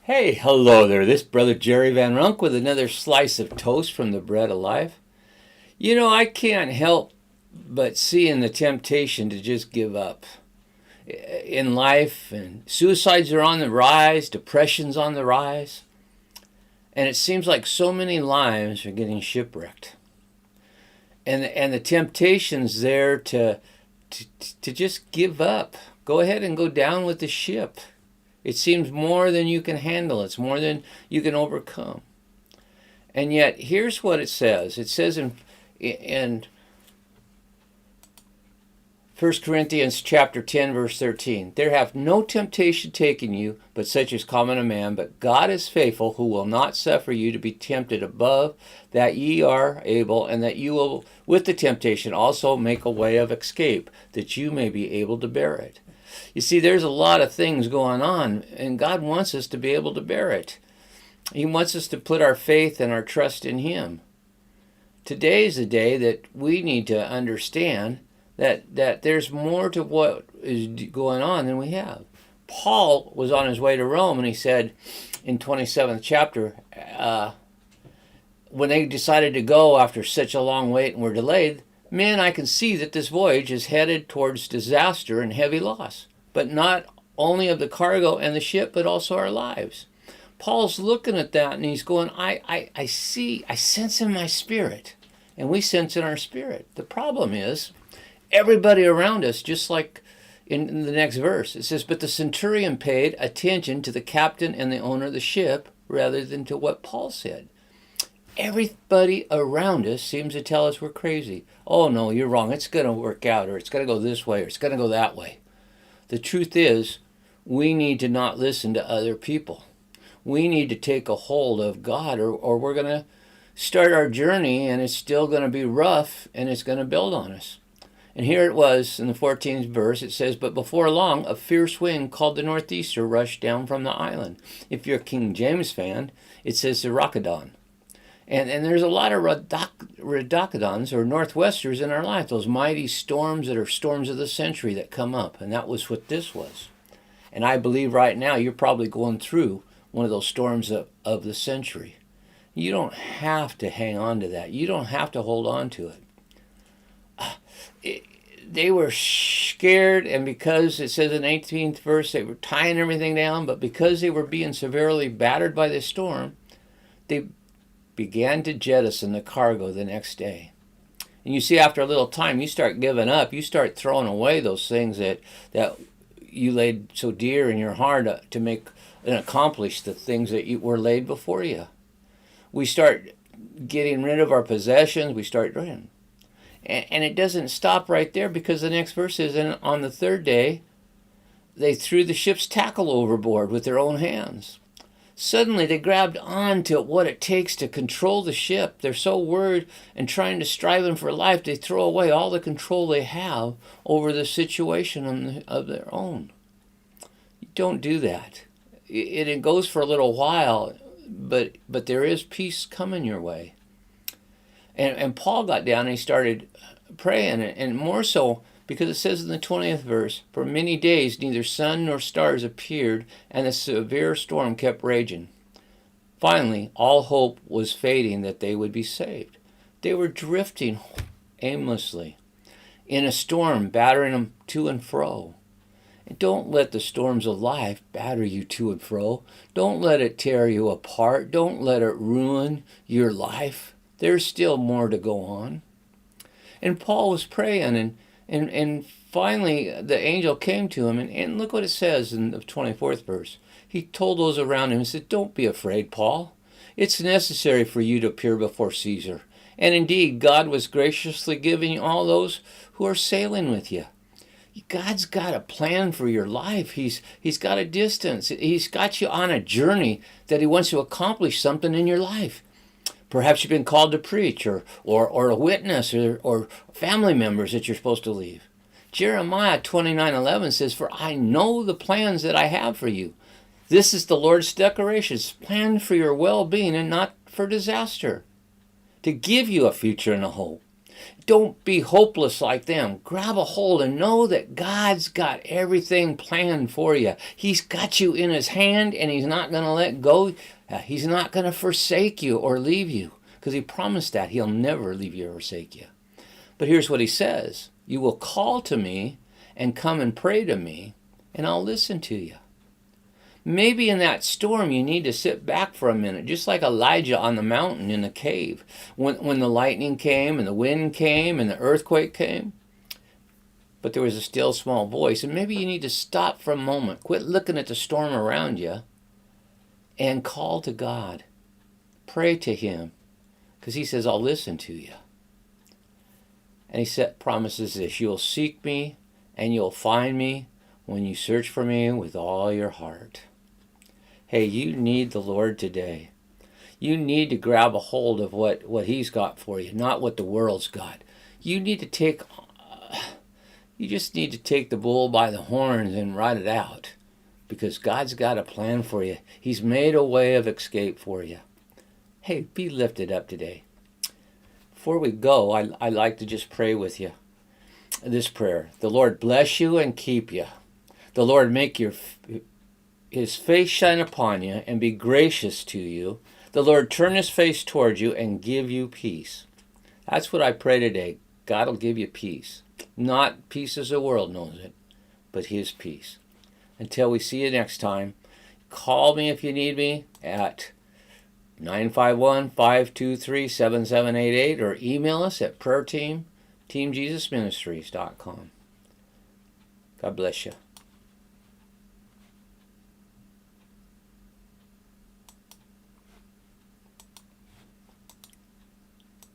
Hey, hello there. This brother Jerry Van Runk with another slice of toast from the bread of life. I can't help but seeing the temptation to just give up in life, and suicides are on the rise, depression's on the rise, and it seems like so many lives are getting shipwrecked. And the temptation's there to just give up. Go ahead and go down with the ship. It seems more than you can handle. It's more than you can overcome. And yet, here's what it says. It says in 1 Corinthians chapter 10, verse 13, there hath no temptation taken you, but such is common to man. But God is faithful, who will not suffer you to be tempted above that ye are able, and that you will, with the temptation, also make a way of escape, that you may be able to bear it. You see, there's a lot of things going on, and God wants us to be able to bear it. He wants us to put our faith and our trust in Him. Today is the day that we need to understand that there's more to what is going on than we have. Paul was on his way to Rome, and he said in 27th chapter, when they decided to go after such a long wait and were delayed, men, I can see that this voyage is headed towards disaster and heavy loss, but not only of the cargo and the ship, but also our lives. Paul's looking at that and he's going, I sense in my spirit, and we sense in our spirit. The problem is, everybody around us, just like in the next verse, it says, but the centurion paid attention to the captain and the owner of the ship rather than to what Paul said. Everybody around us seems to tell us we're crazy. Oh, no, you're wrong. It's going to work out, or it's going to go this way, or it's going to go that way. The truth is, we need to not listen to other people. We need to take a hold of God, or we're going to start our journey, and it's still going to be rough, and it's going to build on us. And here it was in the 14th verse. It says, but before long, a fierce wind called the northeaster rushed down from the island. If you're a King James fan, it says the Rockadon. And there's a lot of Radocadons or Northwesters in our life, those mighty storms that are storms of the century that come up. And that was what this was. And I believe right now you're probably going through one of those storms of the century. You don't have to hang on to that. You don't have to hold on to it. They were scared, and because it says in the 18th verse they were tying everything down, but because they were being severely battered by the storm, they began to jettison the cargo the next day. And you see, after a little time, you start giving up. You start throwing away those things that you laid so dear in your heart to make and accomplish the things that were laid before you. We start getting rid of our possessions. We start running. And it doesn't stop right there, because the next verse is, and on the third day, they threw the ship's tackle overboard with their own hands. Suddenly, they grabbed on to what it takes to control the ship. They're so worried and trying to strive for life, they throw away all the control they have over the situation of their own. You don't do that. It goes for a little while, but there is peace coming your way. And Paul got down and he started praying, and more so because it says in the 20th verse, for many days neither sun nor stars appeared, and a severe storm kept raging. Finally, all hope was fading that they would be saved. They were drifting aimlessly in a storm, battering them to and fro. And don't let the storms of life batter you to and fro. Don't let it tear you apart. Don't let it ruin your life. There's still more to go on. And Paul was praying, and finally the angel came to him, and look what it says in the 24th verse. He told those around him, he said, don't be afraid, Paul. It's necessary for you to appear before Caesar. And indeed, God was graciously giving all those who are sailing with you. God's got a plan for your life. He's got a distance. He's got you on a journey that he wants to accomplish something in your life. Perhaps you've been called to preach or a witness or family members that you're supposed to leave. Jeremiah 29:11 says, for I know the plans that I have for you. This is the Lord's declaration. It's planned for your well-being and not for disaster, to give you a future and a hope. Don't be hopeless like them. Grab a hold and know that God's got everything planned for you. He's got you in his hand, and he's not going to let go. He's not going to forsake you or leave you, because he promised that he'll never leave you or forsake you. But here's what he says. You will call to me and come and pray to me, and I'll listen to you. Maybe in that storm you need to sit back for a minute, just like Elijah on the mountain in the cave. When the lightning came and the wind came and the earthquake came, but there was a still small voice. And maybe you need to stop for a moment, quit looking at the storm around you, and call to God. Pray to him, because he says, I'll listen to you. And he promises this, you'll seek me and you'll find me when you search for me with all your heart. Hey, you need the Lord today. You need to grab a hold of what he's got for you, not what the world's got. You just need to take the bull by the horns and ride it out, because God's got a plan for you. He's made a way of escape for you. Hey, be lifted up today. Before we go, I like to just pray with you this prayer. The Lord bless you and keep you. The Lord make his face shine upon you and be gracious to you. The Lord turn his face towards you and give you peace. That's what I pray today. God will give you peace. Not peace as the world knows it, but his peace. Until we see you next time, call me if you need me at 951-523-7788 or email us at prayerteam@teamjesusministries.com. God bless you.